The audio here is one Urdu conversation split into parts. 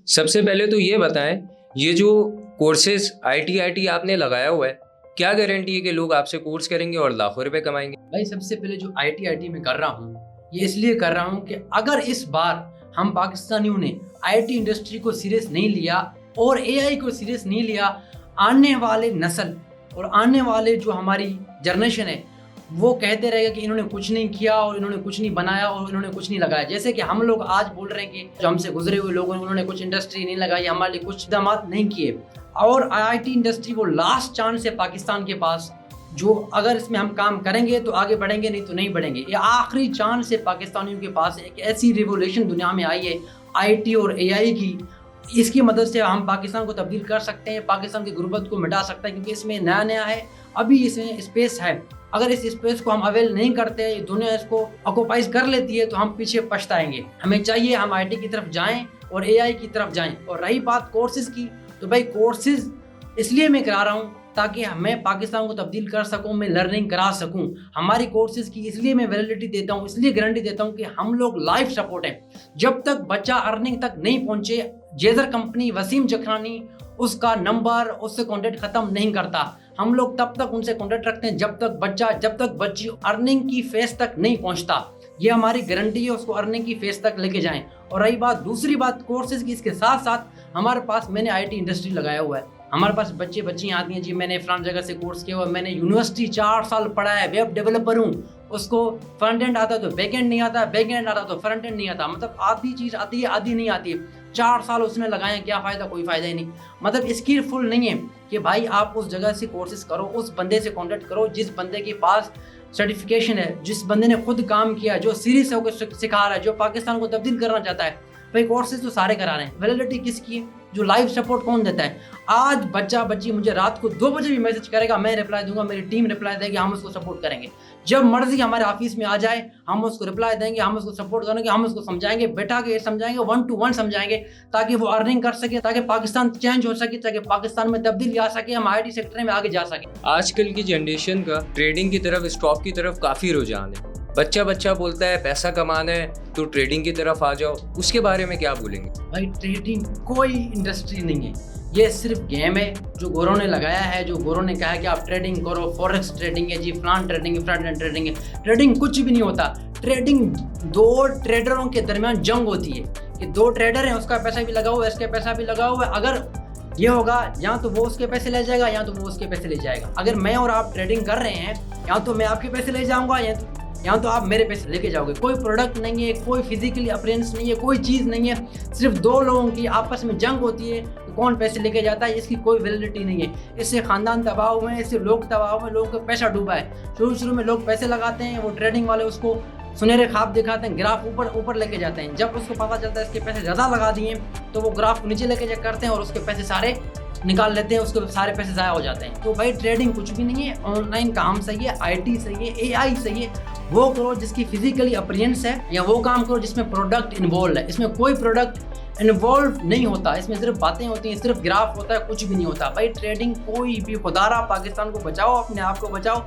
سب سے پہلے تو یہ بتائیں یہ جو کورسز آئی ٹی آپ نے لگایا ہوا ہے کیا گارنٹی ہے کہ لوگ آپ سے کورس کریں گے اور لاکھوں روپے کمائیں گے؟ بھائی سب سے پہلے جو آئی ٹی میں کر رہا ہوں یہ اس لیے کر رہا ہوں کہ اگر اس بار ہم پاکستانیوں نے آئی ٹی انڈسٹری کو سیریس نہیں لیا اور اے آئی کو سیریس نہیں لیا، آنے والے نسل اور آنے والے جو ہماری جنریشن ہے وہ کہتے رہے گا کہ انہوں نے کچھ نہیں کیا اور انہوں نے کچھ نہیں بنایا اور انہوں نے کچھ نہیں لگایا. جیسے کہ ہم لوگ آج بول رہے ہیں کہ جو ہم سے گزرے ہوئے لوگوں انہوں نے کچھ انڈسٹری نہیں لگائی، ہمارے لیے کچھ اقدامات نہیں کیے. اور آئی ٹی انڈسٹری وہ لاسٹ چانس ہے پاکستان کے پاس، جو اگر اس میں ہم کام کریں گے تو آگے بڑھیں گے، نہیں تو نہیں بڑھیں گے. یہ آخری چانس ہے پاکستانیوں کے پاس، ایک ایسی ریولیوشن دنیا میں آئی ہے آئی ٹی اور اے آئی کی. اس کی مدد سے ہم پاکستان کو تبدیل کر سکتے ہیں، پاکستان کی غربت کو مٹا سکتے ہیں، کیونکہ اس میں نیا ہے، ابھی اس میں اسپیس ہے. اگر اس اسپیس کو ہم اویل نہیں کرتے، دنیا اس کو آکوپائز کر لیتی ہے تو ہم پیچھے پچھتائیں گے. ہمیں چاہیے ہم آئی ٹی کی طرف جائیں اور اے آئی کی طرف جائیں. اور رہی بات کورسز کی، تو بھائی کورسز اس لیے میں کرا رہا ہوں تاکہ میں پاکستان کو تبدیل کر سکوں، میں لرننگ کرا سکوں. ہماری کورسز کی اس لیے میں ویلیڈیٹی دیتا ہوں، اس لیے گارنٹی دیتا ہوں کہ ہم لوگ لائف سپورٹ ہیں. جب تک بچہ ارننگ تک نہیں پہنچے، جیزر کمپنی وسیم جکھرانی اس کا نمبر، اس سے کانٹیکٹ ختم نہیں کرتا. ہم لوگ تب تک ان سے کانٹیکٹ رکھتے ہیں جب تک بچی ارننگ کی فیس تک نہیں پہنچتا. یہ ہماری گارنٹی ہے، اس کو ارننگ کی فیس تک لے کے جائیں. اور رہی بات دوسری بات کورسز کی، اس کے ساتھ ساتھ ہمارے پاس میں نے آئی ٹی انڈسٹری لگایا ہوا ہے. ہمارے پاس بچیاں آتی ہیں، جی میں نے فلان جگہ سے کورس کیا ہوا، میں نے یونیورسٹی 4 سال پڑھا ہے، ویب ڈیولپر ہوں. اس کو فرنٹ اینڈ آتا تو بیک اینڈ نہیں آتا، بیک اینڈ آتا تو فرنٹ اینڈ نہیں آتا. مطلب آدھی چیز آتی ہے، آدھی نہیں آتی ہے. 4 سال اس نے لگائے، کیا فائدہ؟ کوئی فائدہ ہی نہیں. مطلب اسکلفل نہیں ہے کہ بھائی آپ اس جگہ سے کورسز کرو، اس بندے سے کانٹیکٹ کرو جس بندے کے پاس سرٹیفکیشن ہے، جس بندے نے خود کام کیا، جو سیریس ہو کے سکھا رہا ہے، جو پاکستان کو تبدیل کرنا چاہتا ہے. بھائی کورسز تو سارے کرا رہے ہیں، ویلیڈیٹی کس کی ہے؟ جو لائف سپورٹ کون دیتا ہے؟ آج بچی مجھے رات کو 2 بجے بھی میسج کرے گا، میں رپلائی دوں گا، میری ٹیم رپلائی دے گی، ہم اس کو سپورٹ کریں گے. جب مرضی ہمارے آفس میں آ جائے ہم اس کو رپلائی دیں گے، ہم اس کو سپورٹ کریں گے، ہم اس کو سمجھائیں گے، بیٹھا کے سمجھائیں گے، 1 to 1 سمجھائیں گے تاکہ وہ ارننگ کر سکے، تاکہ پاکستان چینج ہو سکے، تاکہ پاکستان میں تبدیلی آ سکے، ہم آئی ٹی سیکٹر میں آگے جا سکیں. آج کل کی جنریشن کا ٹریڈنگ کی طرف، اسٹاک کی طرف کافی رجحان ہے. بچہ بولتا ہے پیسہ کمانا ہے تو ٹریڈنگ کی طرف آ جاؤ. اس کے بارے میں کیا بولیں گے؟ بھائی ٹریڈنگ کوئی انڈسٹری نہیں ہے، یہ صرف گیم ہے جو گوروں نے لگایا ہے، جو گوروں نے کہا ہے کہ آپ ٹریڈنگ کرو، فوریکس ٹریڈنگ ہے، جی فلان ٹریڈنگ ہے، فرنٹ اینڈ ٹریڈنگ ہے. ٹریڈنگ کچھ بھی نہیں ہوتا. ٹریڈنگ 2 ٹریڈروں کے درمیان جنگ ہوتی ہے کہ 2 ٹریڈر ہیں، اس کا پیسہ بھی لگا ہوا ہے، اس کا پیسہ بھی لگا ہوا ہے. اگر یہ ہوگا یا تو وہ اس کے پیسے لے جائے گا یا تو وہ اس کے پیسے لے جائے گا. اگر میں اور آپ ٹریڈنگ کر رہے ہیں، یا تو میں آپ کے پیسے لے جاؤں گا یا تو آپ میرے پیسے لے کے جاؤ گے. کوئی پروڈکٹ نہیں ہے، کوئی فزیکلی اپیرنس نہیں ہے، کوئی چیز نہیں ہے. صرف 2 لوگوں کی آپس میں جنگ ہوتی ہے کہ کون پیسے لے کے جاتا ہے. اس کی کوئی ویلیڈیٹی نہیں ہے. اس سے خاندان تباہ ہوئے ہیں، اس سے لوگ تباہ ہوئے ہیں، لوگوں کا پیسہ ڈوبا ہے. شروع میں لوگ پیسے لگاتے ہیں، وہ ٹریڈنگ والے اس کو سنہرے خواب دکھاتے ہیں، گراف اوپر لے کے جاتے ہیں. جب اس کو پتہ چلتا ہے اس کے پیسے زیادہ لگا دیے تو وہ گراف کو نیچے لے کے کرتے ہیں اور اس کے پیسے سارے نکال لیتے ہیں، اس کے سارے پیسے ضائع ہو جاتے ہیں. تو بھائی ٹریڈنگ کچھ بھی نہیں ہے. آن لائن کام صحیح ہے، آئی ٹی صحیح ہے، اے آئی صحیح ہے. وہ کرو جس کی فزیکلی اپیرنس ہے، یا وہ کام کرو جس میں پروڈکٹ انوالو ہے. اس میں کوئی پروڈکٹ انوالو نہیں ہوتا، اس میں صرف باتیں ہوتی ہیں، صرف گراف ہوتا ہے، کچھ بھی نہیں ہوتا. بھائی ٹریڈنگ کوئی بھی، خدا را پاکستان کو بچاؤ، اپنے آپ کو بچاؤ،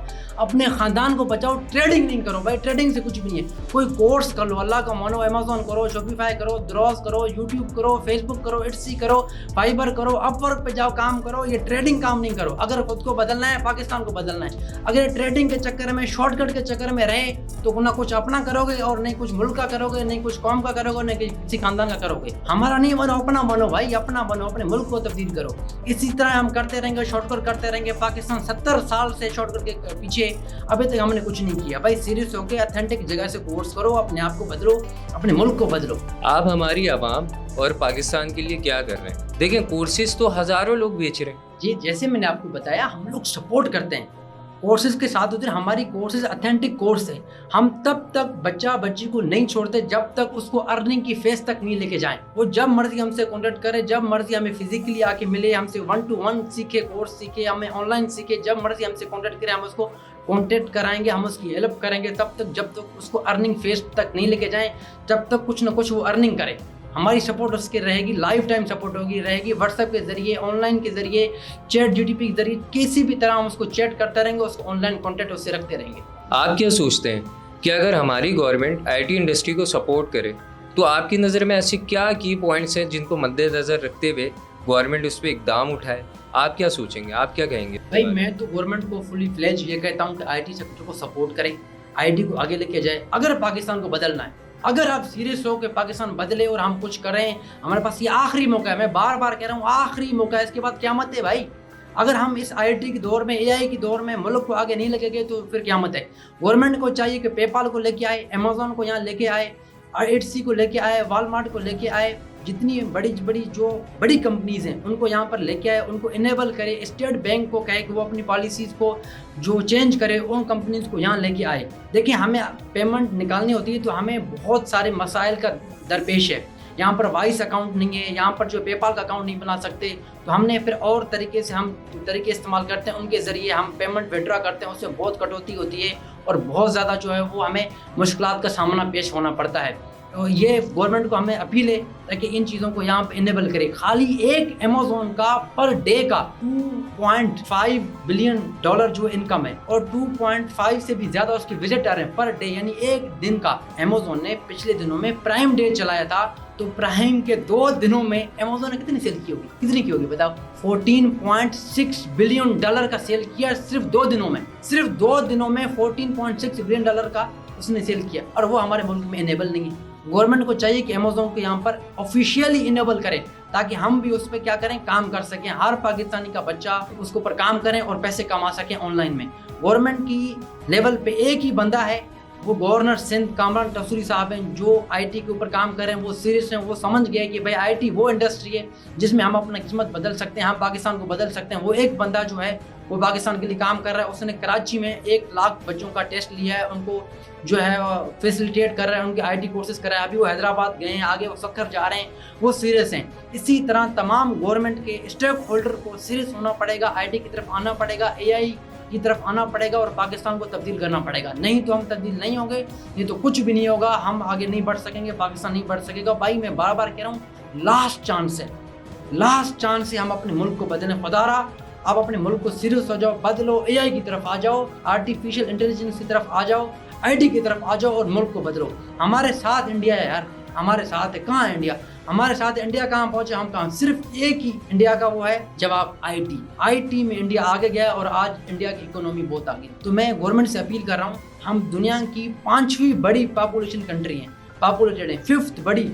اپنے خاندان کو بچاؤ. ٹریڈنگ نہیں کرو بھائی، ٹریڈنگ سے کچھ بھی نہیں ہے. کوئی کورس کر لو، اللہ کا مانو، امیزون کرو، شاپیفائی کرو، دروز کرو، یوٹیوب کرو، فیس بک کرو، ایٹسی کرو، فائبر کرو، اپ ورک پہ جاؤ کام کرو. یہ ٹریڈنگ کام نہیں کرو. اگر خود کو بدلنا ہے، پاکستان کو بدلنا ہے. اگر ٹریڈنگ کے چکر میں، شارٹ کٹ کے چکر میں رہے تو نہ کچھ اپنا کرو گے اور نہیں کچھ ملک کا کرو گے، نہیں کچھ قوم کا کرو گے، نہیں کسی خاندان کا کرو گے. ہمارا نہیں بنو، اپنا بنو بھائی، اپنا بنو، اپنے ملک کو تبدیل کرو. اسی طرح ہم کرتے رہیں گے، شارٹ کٹ کرتے رہیں گے. پاکستان 70 سال سے شارٹ کٹ کے پیچھے، ابھی تک ہم نے کچھ نہیں کیا. بھائی سیریس ہو کے اتھینٹک جگہ سے کورس کرو، اپنے آپ کو بدلو، اپنے ملک کو بدلو. آپ ہماری عوام اور پاکستان کے لیے کیا کر رہے ہیں؟ دیکھیں کورسز تو ہزاروں لوگ بیچ رہے ہیں. جی جیسے میں نے آپ کو بتایا، ہم لوگ سپورٹ کرتے ہیں کورسز کے ساتھ ہوتے ہیں. ہماری کورسز اتھینٹک کورس ہے. ہم تب تک بچی کو نہیں چھوڑتے جب تک اس کو ارننگ کی فیس تک نہیں لے کے جائیں. وہ جب مرضی ہم سے کانٹیکٹ کرے، جب مرضی ہمیں فزیکلی آ کے ملے، ہم سے 1 to 1 سیکھے، کورس سیکھے، ہمیں آن لائن سیکھے. جب مرضی ہم سے کانٹیکٹ کرے، ہم اس کو کانٹیکٹ کرائیں گے، ہم اس کی ہیلپ کریں گے. تب تک جب تک اس کو ارننگ فیس تک نہیں لے کے جائیں، جب تک کچھ نہ کچھ وہ ارننگ کرے. ہماری سپورٹ اس کے رہے گی، لائف ٹائم سپورٹ رہے گی. واٹس ایپ کے ذریعے، آن لائن کے ذریعے، چیٹ جی ٹی پی کے ذریعے، کسی بھی طرح ہم اس کو چیٹ کرتے رہیں گے، اس کو آن لائن کانٹیکٹ اس سے رکھتے رہیں گے. آپ کیا سوچتے ہیں کہ اگر ہماری گورنمنٹ آئی ٹی انڈسٹری کو سپورٹ کرے تو آپ کی نظر میں ایسے کیا کی پوائنٹس ہیں جن کو مد نظر رکھتے ہوئے گورنمنٹ اس پہ اقدام اٹھائے؟ آپ کیا سوچیں گے, آپ کیا کہیں گے؟ بھائی میں تو گورنمنٹ کو فلی فلیج یہ کہتا ہوں کہ آئی ٹی سیکٹر کو سپورٹ کرے, آئی ٹی کو آگے لے کے جائے. اگر پاکستان کو بدلنا ہے, اگر آپ سیریس ہو کہ پاکستان بدلے اور ہم کچھ کریں, ہمارے پاس یہ آخری موقع ہے, میں بار بار کہہ رہا ہوں آخری موقع ہے, اس کے بعد قیامت ہے بھائی. اگر ہم اس آئی ٹی کے دور میں, اے آئی کے دور میں ملک کو آگے نہیں لگے گے تو پھر قیامت ہے. گورنمنٹ کو چاہیے کہ پے پال کو لے کے آئے, امیزون کو یہاں لے کے آئے, RTC کو لے کے آئے, والمارٹ کو لے کے آئے, جتنی بڑی کمپنیز ہیں ان کو یہاں پر لے کے آئے, ان کو انیبل کرے. اسٹیٹ بینک کو کہے کہ وہ اپنی پالیسیز کو جو چینج کرے, ان کمپنیز کو یہاں لے کے آئے. دیکھیں ہمیں پیمنٹ نکالنی ہوتی ہے تو ہمیں بہت سارے مسائل کا درپیش ہے. یہاں پر وائس اکاؤنٹ نہیں ہے, یہاں پر جو پے پال کا اکاؤنٹ نہیں بنا سکتے, تو ہم نے پھر اور طریقے سے ہم طریقے استعمال کرتے ہیں, ان کے ذریعے ہم پیمنٹ وڈرا کرتے ہیں. اس سے بہت کٹوتی ہوتی ہے اور بہت زیادہ جو ہے وہ ہمیں مشکلات کا سامنا پیش ہونا پڑتا ہے. تو یہ گورنمنٹ کو ہمیں اپیل ہے تاکہ ان چیزوں کو یہاں پہ انیبل کرے. خالی ایک امیزون کا پر ڈے کا $2.5 بلین جو انکم ہے, اور 2.5 سے بھی زیادہ اس کے وزٹر ہیں پر ڈے. یعنی ایک دن کا امیزون نے پچھلے دنوں میں پرائم ڈے چلایا تھا, تو پرائم کے 2 دنوں میں امیزون نے کتنی سیل کی ہوگی بتاؤ؟ $14.6 بلین کا سیل کیا صرف 2 دنوں میں. صرف 2 دنوں میں $14.6 بلین کا اس نے سیل کیا, اور وہ ہمارے ملک میں انیبل نہیں ہے. گورنمنٹ کو چاہیے کہ امیزون کو یہاں پر آفیشیلی انیبل کرے تاکہ ہم بھی اس پہ کیا کریں, کام کر سکیں. ہر پاکستانی کا بچہ اس کے اوپر کام کریں اور پیسے کما سکیں آن لائن میں. گورنمنٹ کی لیول پہ ایک ہی بندہ ہے, وہ گورنر سندھ کامران ٹسوری صاحب ہیں, جو آئی ٹی کے اوپر کام کر رہے ہیں. وہ سیریس ہیں, وہ سمجھ گئے کہ بھائی آئی ٹی وہ انڈسٹری ہے جس میں ہم اپنا قسمت بدل سکتے ہیں, ہم پاکستان کو بدل سکتے ہیں. وہ ایک بندہ جو ہے وہ پاکستان کے لیے کام کر رہا ہے. اس نے کراچی میں 1 لاکھ بچوں کا ٹیسٹ لیا ہے, ان کو جو ہے فیسیلیٹیٹ کر رہے ہیں, ان کے آئی ٹی کورسز کر رہے ہیں. ابھی وہ حیدرآباد گئے ہیں, آگے وہ سکھر جا رہے ہیں. وہ سیریس ہیں. اسی طرح تمام گورنمنٹ کے اسٹیک ہولڈر کو سیریس ہونا پڑے گا, آئی ٹی کی طرف آنا پڑے گا, اے آئی کی طرف آنا پڑے گا, اور پاکستان کو تبدیل کرنا پڑے گا. نہیں تو ہم تبدیل نہیں ہوں گے, نہیں تو کچھ بھی نہیں ہوگا, ہم آگے نہیں بڑھ سکیں گے, پاکستان نہیں بڑھ سکے گا. بھائی میں بار بار کہہ رہا ہوں لاسٹ چانس ہے ہم اپنے ملک کو بدلیں. خدا رہا آپ اپنے ملک کو سیریس ہو جاؤ, بدلو, اے آئی کی طرف آ جاؤ, آرٹیفیشل انٹیلیجنس کی طرف آ جاؤ, آئی ٹی کی طرف آ جاؤ اور ملک کو بدلو. ہمارے ساتھ انڈیا ہے یار, ہمارے ساتھ ہے. کہاں ہے انڈیا؟ ہمارے ساتھ انڈیا کہاں پہنچے, ہم کہاں؟ صرف ایک ہی انڈیا کا وہ ہے جواب, آئی ٹی میں انڈیا آگے گیا اور آج انڈیا کی اکانومی بہت آگے. تو میں گورنمنٹ سے اپیل کر رہا ہوں, ہم دنیا کی 5ویں بڑی پاپولیشن کنٹری ہیں, پاپولیٹڈ ہیں, 5th بڑی.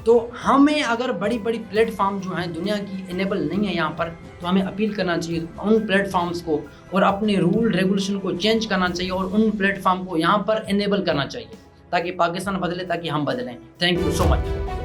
تو ہمیں اگر بڑی پلیٹ فارم جو ہیں دنیا کی انیبل نہیں ہے یہاں پر, تو ہمیں اپیل کرنا چاہیے ان پلیٹ فارمز کو, اور اپنے رول ریگولیشن کو چینج کرنا چاہیے, اور ان پلیٹ فارم کو یہاں پر انیبل کرنا چاہیے تاکہ پاکستان بدلے, تاکہ ہم بدلیں. Thank you so much.